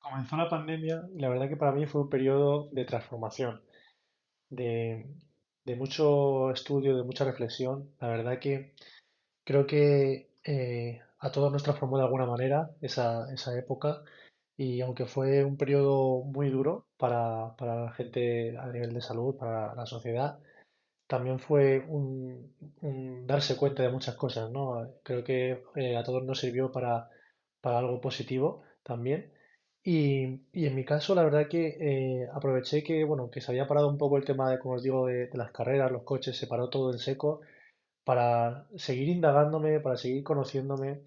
Comenzó la pandemia y la verdad que para mí fue un periodo de transformación, de, de mucho estudio, de mucha reflexión. La verdad que creo que a todos nos transformó de alguna manera esa época y aunque fue un periodo muy duro para la gente a nivel de salud, para la sociedad, también fue un darse cuenta de muchas cosas, ¿no? Creo que a todos nos sirvió para algo positivo también. Y en mi caso, la verdad que aproveché que, bueno, que se había parado un poco el tema de, como os digo, de las carreras, los coches, se paró todo en seco para seguir indagándome, para seguir conociéndome.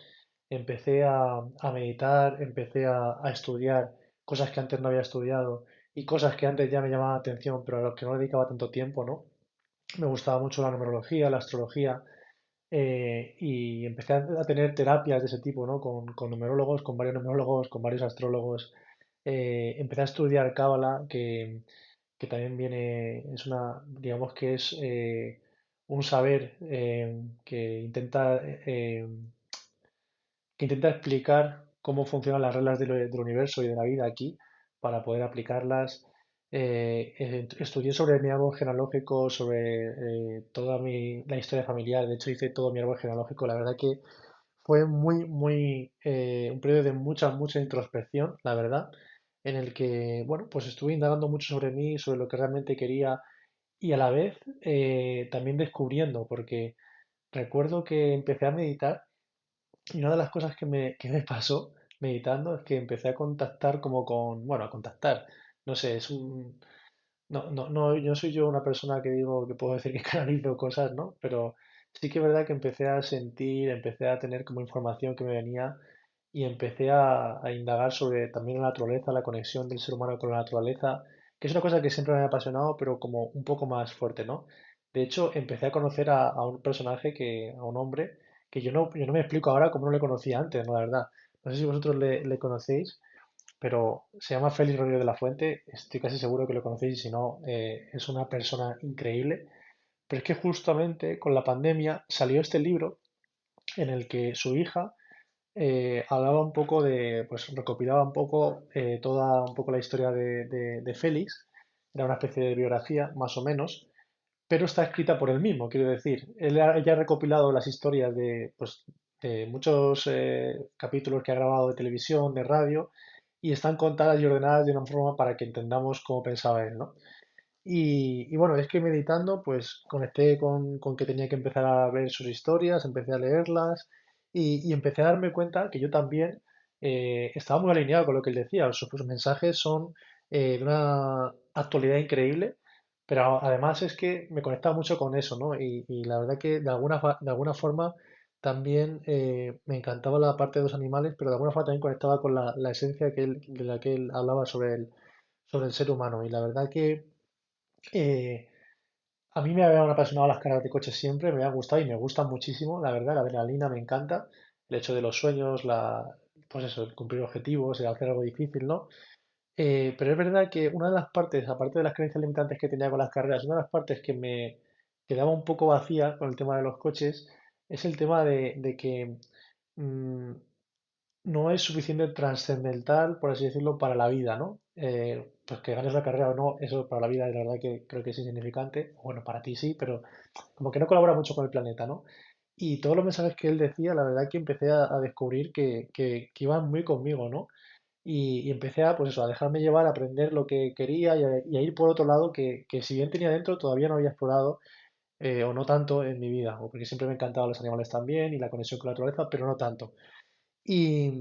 Empecé a meditar, empecé a estudiar cosas que antes no había estudiado y cosas que antes ya me llamaban la atención, pero a los que no le dedicaba tanto tiempo, ¿no? Me gustaba mucho la numerología, la astrología, y empecé a tener terapias de ese tipo, ¿no? Con numerólogos, con varios numerólogos, con varios astrólogos. Empecé a estudiar Cábala, que también viene, es una, digamos que es un saber que intenta explicar cómo funcionan las reglas del universo y de la vida aquí para poder aplicarlas. Estudié sobre mi árbol genealógico, sobre la historia familiar. De hecho, hice todo mi árbol genealógico. La verdad que fue un periodo de mucha introspección, la verdad, en el que, bueno, pues estuve indagando mucho sobre mí, sobre lo que realmente quería y a la vez también descubriendo, porque recuerdo que empecé a meditar y una de las cosas que me pasó meditando es que empecé a contactar como con, bueno, a contactar, no sé, no, yo soy yo una persona que digo que puedo decir que canalizo cosas, ¿no? Pero sí que es verdad que empecé a sentir, empecé a tener como información que me venía y empecé a indagar sobre también la naturaleza, la conexión del ser humano con la naturaleza, que es una cosa que siempre me ha apasionado, pero como un poco más fuerte, ¿no? De hecho, empecé a conocer a un personaje a un hombre, que yo no me explico ahora cómo no le conocía antes, ¿no? La verdad. No sé si vosotros le conocéis, pero se llama Félix Rodríguez de la Fuente, estoy casi seguro que lo conocéis, y si no, es una persona increíble. Pero es que justamente con la pandemia salió este libro en el que su hija hablaba un poco pues recopilaba un poco toda un poco la historia de Félix, era una especie de biografía, más o menos, pero está escrita por él mismo, quiero decir, ella ha recopilado las historias pues, de muchos capítulos que ha grabado de televisión, de radio, y están contadas y ordenadas de una forma para que entendamos cómo pensaba él, ¿no? Y bueno, es que meditando, pues conecté con que tenía que empezar a ver sus historias, empecé a leerlas y empecé a darme cuenta que yo también estaba muy alineado con lo que él decía. Sus mensajes son de una actualidad increíble, pero además es que me conectaba mucho con eso, ¿no? Y la verdad que de alguna forma también me encantaba la parte de los animales, pero de alguna forma también conectaba con la esencia de la que él hablaba sobre el ser humano. Y la verdad que eh, a mí me habían apasionado las carreras de coche siempre, me habían gustado y me gustan muchísimo, la verdad, la adrenalina me encanta, el hecho de los sueños, pues eso, el cumplir objetivos, el hacer algo difícil, ¿no? Pero es verdad que una de las partes, aparte de las creencias limitantes que tenía con las carreras, una de las partes que me quedaba un poco vacía con el tema de los coches es el tema de que mm, no es suficiente trascendental, por así decirlo, para la vida, ¿no? Pues que ganes la carrera o no, eso para la vida, la verdad que creo que es insignificante. Bueno, para ti sí, pero como que no colabora mucho con el planeta, ¿no? Y todos los mensajes que él decía, la verdad que empecé a descubrir que iban muy conmigo, ¿no? Y empecé a, pues eso, a dejarme llevar, a aprender lo que quería y a ir por otro lado que si bien tenía dentro, todavía no había explorado, o no tanto en mi vida, o porque siempre me encantaban los animales también y la conexión con la naturaleza, pero no tanto. Y,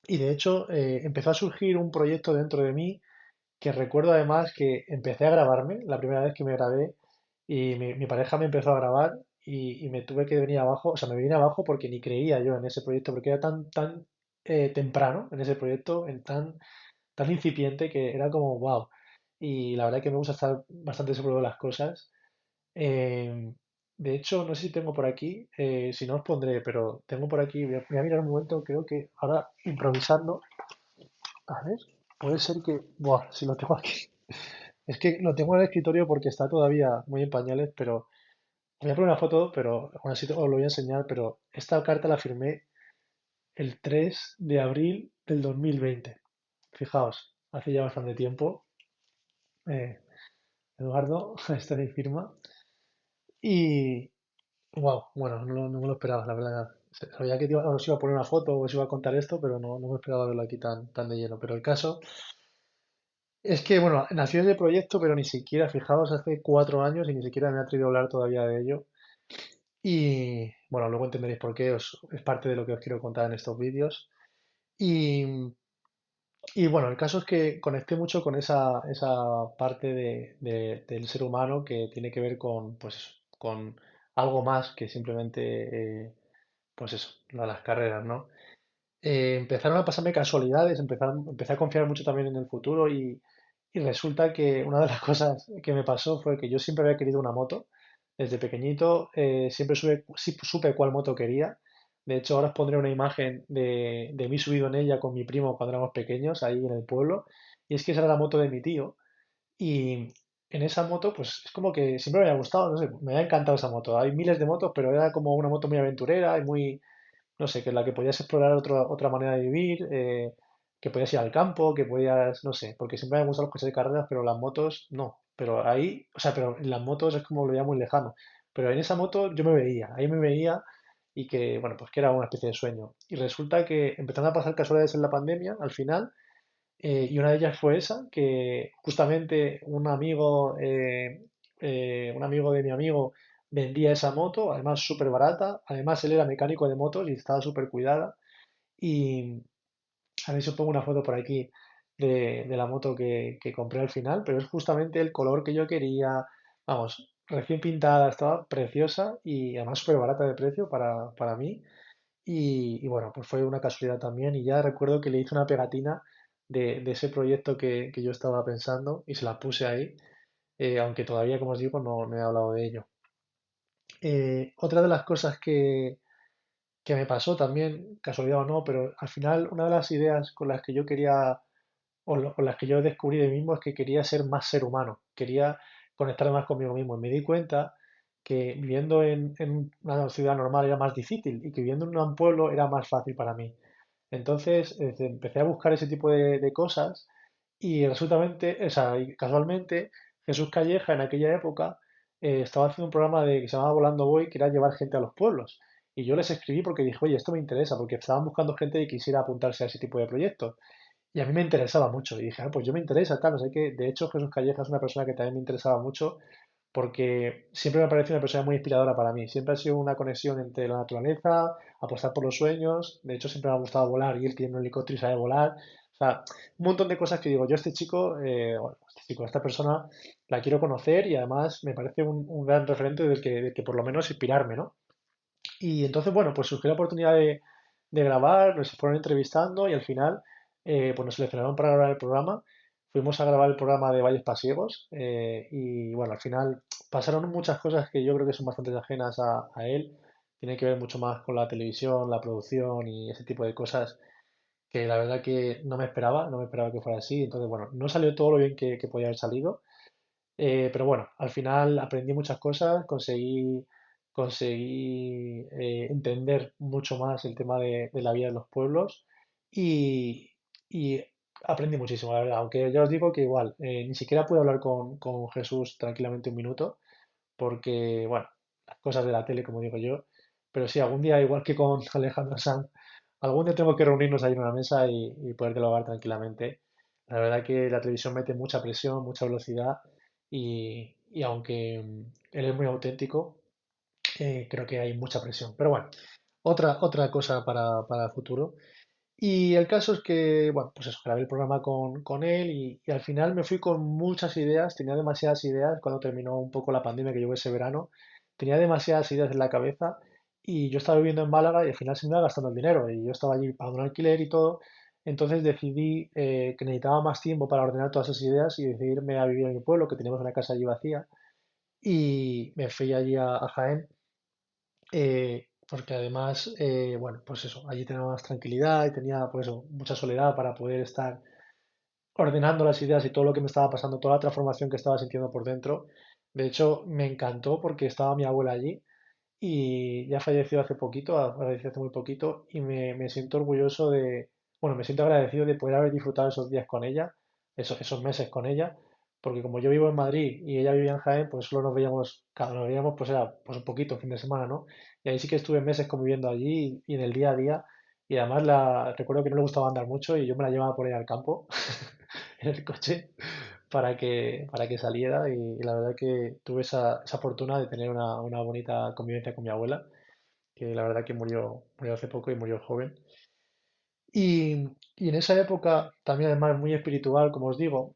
y de hecho, empezó a surgir un proyecto dentro de mí que recuerdo además que empecé a grabarme, la primera vez que me grabé, y mi pareja me empezó a grabar y me tuve que venir abajo, o sea, me vine abajo porque ni creía yo en ese proyecto, porque era tan temprano en ese proyecto, tan incipiente que era como, wow. Y la verdad que me gusta estar bastante seguro de las cosas. Eh, de hecho, no sé si tengo por aquí, si no os pondré, pero tengo por aquí, voy a mirar un momento, creo que ahora improvisando. A ver, puede ser que... Buah, si lo tengo aquí. Es que lo tengo en el escritorio porque está todavía muy en pañales, pero voy a poner una foto, pero aún así os lo voy a enseñar, pero esta carta la firmé el 3 de abril del 2020. fijaos, hace ya bastante tiempo, eh, Eduardo, está mi firma. Y, wow, bueno, no me lo esperaba, la verdad. Sabía que os iba a poner una foto o os iba a contar esto, pero no me esperaba verlo aquí tan de lleno. Pero el caso es que, bueno, nació ese proyecto, pero ni siquiera, fijaos, hace 4 años y ni siquiera me he atrevido a hablar todavía de ello. Y, bueno, luego entenderéis por qué, es parte de lo que os quiero contar en estos vídeos. Y, y, bueno, el caso es que conecté mucho con esa parte del ser humano que tiene que ver con, pues, eso, con algo más que simplemente, pues eso, las carreras, ¿no? Empezaron a pasarme casualidades, empecé a confiar mucho también en el futuro y resulta que una de las cosas que me pasó fue que yo siempre había querido una moto. Desde pequeñito siempre supe cuál moto quería. De hecho, ahora os pondré una imagen de mí subido en ella con mi primo cuando éramos pequeños, ahí en el pueblo. Y es que esa era la moto de mi tío. Y en esa moto, pues es como que siempre me había gustado, no sé, me había encantado esa moto. Hay miles de motos, pero era como una moto muy aventurera y muy, no sé, que en la que podías explorar otra manera de vivir, que podías ir al campo, que podías, no sé, porque siempre me han gustado los coches de carreras, pero las motos no. Pero ahí, o sea, pero en las motos es como lo veía muy lejano. Pero en esa moto yo me veía, ahí me veía y que, bueno, pues que era una especie de sueño. Y resulta que empezaron a pasar casualidades en la pandemia, al final, y una de ellas fue esa, que justamente un amigo de mi amigo vendía esa moto, además súper barata, además él era mecánico de motos y estaba súper cuidada. Y a ver si os pongo una foto por aquí de la moto que compré al final, pero es justamente el color que yo quería, vamos, recién pintada, estaba preciosa y además súper barata de precio para mí. Y bueno, pues fue una casualidad también. Y ya recuerdo que le hice una pegatina de ese proyecto que yo estaba pensando y se la puse ahí, aunque todavía, como os digo, no he hablado de ello. Otra de las cosas que me pasó también, casualidad o no, pero al final una de las ideas con las que yo quería, o las que yo descubrí de mí mismo es que quería ser más ser humano, quería conectar más conmigo mismo. Y me di cuenta que viviendo en una ciudad normal era más difícil y que viviendo en un pueblo era más fácil para mí. Entonces, empecé a buscar ese tipo de cosas y o sea, y casualmente, Jesús Calleja en aquella época estaba haciendo un programa que se llamaba Volando Voy, que era llevar gente a los pueblos. Y yo les escribí porque dije, oye, esto me interesa, porque estaban buscando gente que quisiera apuntarse a ese tipo de proyectos. Y a mí me interesaba mucho. Y dije, pues yo me interesa, tal, no sé qué. De hecho, Jesús Calleja es una persona que también me interesaba mucho porque siempre me ha parecido una persona muy inspiradora para mí. Siempre ha sido una conexión entre la naturaleza, apostar por los sueños. De hecho, siempre me ha gustado volar y él tiene un helicóptero y sabe volar. O sea, un montón de cosas que digo, yo este chico, bueno, este chico, esta persona, la quiero conocer y además me parece un gran referente del que por lo menos inspirarme, ¿no? Y entonces, bueno, pues surgió la oportunidad de grabar, nos fueron entrevistando y al final, pues nos seleccionaron para grabar el programa. Fuimos a grabar el programa de Valles Pasiegos y bueno, al final pasaron muchas cosas que yo creo que son bastante ajenas a él. Tiene que ver mucho más con la televisión, la producción y ese tipo de cosas que la verdad que no me esperaba que fuera así. Entonces, bueno, no salió todo lo bien que podía haber salido, pero bueno, al final aprendí muchas cosas, conseguí entender mucho más el tema de la vida de los pueblos y, y aprendí muchísimo, la verdad. Aunque ya os digo que igual, ni siquiera pude hablar con Jesús tranquilamente un minuto, porque, bueno, las cosas de la tele, como digo yo. Pero sí, algún día, igual que con Alejandro Sanz, algún día tengo que reunirnos ahí en una mesa y poder dialogar tranquilamente. La verdad que la televisión mete mucha presión, mucha velocidad y aunque él es muy auténtico, creo que hay mucha presión. Pero bueno, otra cosa para el futuro. Y el caso es que, bueno, pues eso, grabé el programa con él y al final me fui con muchas ideas, tenía demasiadas ideas cuando terminó un poco la pandemia que llegó ese verano, tenía demasiadas ideas en la cabeza y yo estaba viviendo en Málaga y al final se me iba gastando el dinero y yo estaba allí pagando un alquiler y todo, entonces decidí que necesitaba más tiempo para ordenar todas esas ideas y decidirme a vivir en mi pueblo, que teníamos una casa allí vacía y me fui allí a Jaén porque además, bueno, pues eso, allí tenía más tranquilidad y tenía, pues eso, mucha soledad para poder estar ordenando las ideas y todo lo que me estaba pasando, toda la transformación que estaba sintiendo por dentro. De hecho, me encantó porque estaba mi abuela allí y ya falleció hace poquito, falleció hace muy poquito y me siento orgulloso bueno, me siento agradecido de poder haber disfrutado esos días con ella, esos meses con ella, porque como yo vivo en Madrid y ella vivía en Jaén, pues solo nos veíamos, cada nos veíamos pues era pues un poquito, fin de semana, ¿no? Y ahí sí que estuve meses conviviendo allí y en el día a día, y además recuerdo que no le gustaba andar mucho y yo me la llevaba por ahí al campo en el coche para que saliera y la verdad que tuve esa fortuna de tener una bonita convivencia con mi abuela, que la verdad que murió hace poco y murió joven. Y en esa época, también además muy espiritual, como os digo,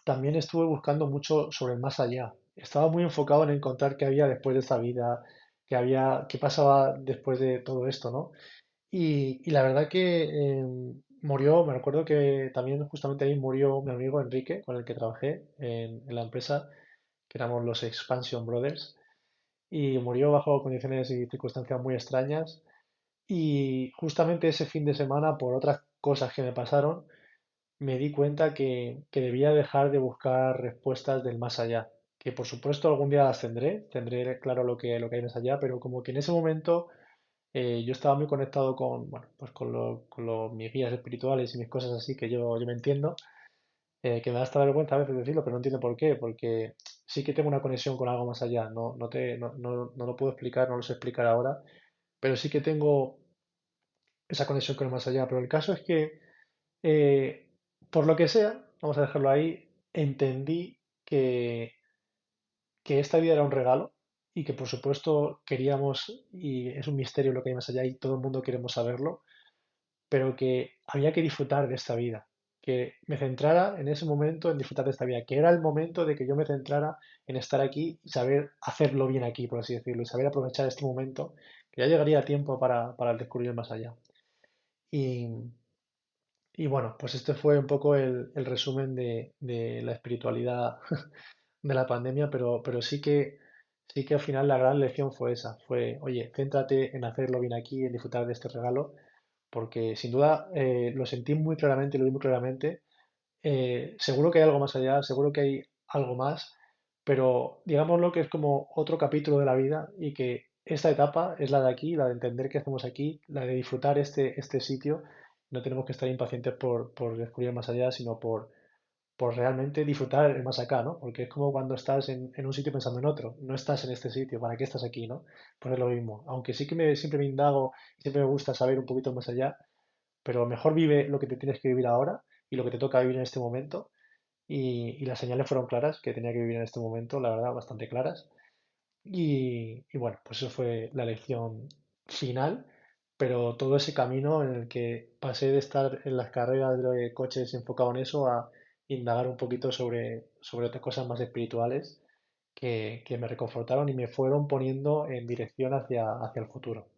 también estuve buscando mucho sobre el más allá. Estaba muy enfocado en encontrar qué había después de esta vida, qué pasaba después de todo esto, ¿no? Y la verdad que murió, me recuerdo que también justamente ahí murió mi amigo Enrique, con el que trabajé en la empresa, que éramos los Expansion Brothers, y murió bajo condiciones y circunstancias muy extrañas. Y justamente ese fin de semana, por otras cosas que me pasaron, me di cuenta que debía dejar de buscar respuestas del más allá. Que por supuesto algún día las tendré claro lo que hay más allá, pero como que en ese momento yo estaba muy conectado con, bueno, pues con mis guías espirituales y mis cosas así que yo me entiendo, que me da hasta vergüenza a veces decirlo, pero no entiendo por qué, porque sí que tengo una conexión con algo más allá. No lo puedo explicar, no lo sé explicar ahora, pero sí que tengo esa conexión con el más allá. Pero el caso es que, eh, por lo que sea, vamos a dejarlo ahí, entendí que esta vida era un regalo y que por supuesto queríamos, y es un misterio lo que hay más allá y todo el mundo queremos saberlo, pero que había que disfrutar de esta vida, que me centrara en ese momento en disfrutar de esta vida, que era el momento de que yo me centrara en estar aquí y saber hacerlo bien aquí, por así decirlo, y saber aprovechar este momento, que ya llegaría tiempo para descubrir el más allá. Y, y bueno, pues este fue un poco el resumen de la espiritualidad de la pandemia, pero sí que al final la gran lección fue esa, fue, oye, céntrate en hacerlo bien aquí, en disfrutar de este regalo, porque sin duda lo sentí muy claramente, lo vi muy claramente. Seguro que hay algo más allá, seguro que hay algo más, pero digámoslo que es como otro capítulo de la vida y que esta etapa es la de aquí, la de entender qué hacemos aquí, la de disfrutar este sitio. No tenemos que estar impacientes por descubrir más allá, sino por realmente disfrutar el más acá, ¿no? Porque es como cuando estás en un sitio pensando en otro, no estás en este sitio, ¿para qué estás aquí, ¿no? Pues es lo mismo. Aunque sí que siempre me indago y siempre me gusta saber un poquito más allá, pero mejor vive lo que te tienes que vivir ahora y lo que te toca vivir en este momento. Y las señales fueron claras, que tenía que vivir en este momento, la verdad, bastante claras. Y bueno, pues eso fue la lección final, pero todo ese camino en el que pasé de estar en las carreras de coches enfocado en eso a indagar un poquito sobre otras cosas más espirituales que me reconfortaron y me fueron poniendo en dirección hacia el futuro.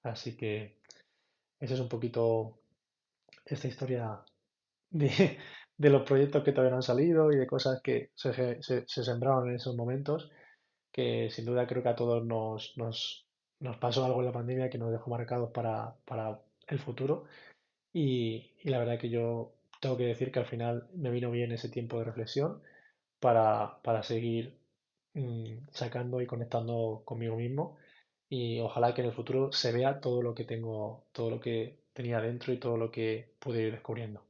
Así que esa es un poquito esta historia de, de los proyectos que todavía no han salido y de cosas que se sembraron en esos momentos, que sin duda creo que a todos nos pasó algo en la pandemia que nos dejó marcados para el futuro. Y la verdad que yo tengo que decir que al final me vino bien ese tiempo de reflexión para seguir sacando y conectando conmigo mismo. Y ojalá que en el futuro se vea todo lo que tengo, todo lo que tenía dentro y todo lo que pude ir descubriendo.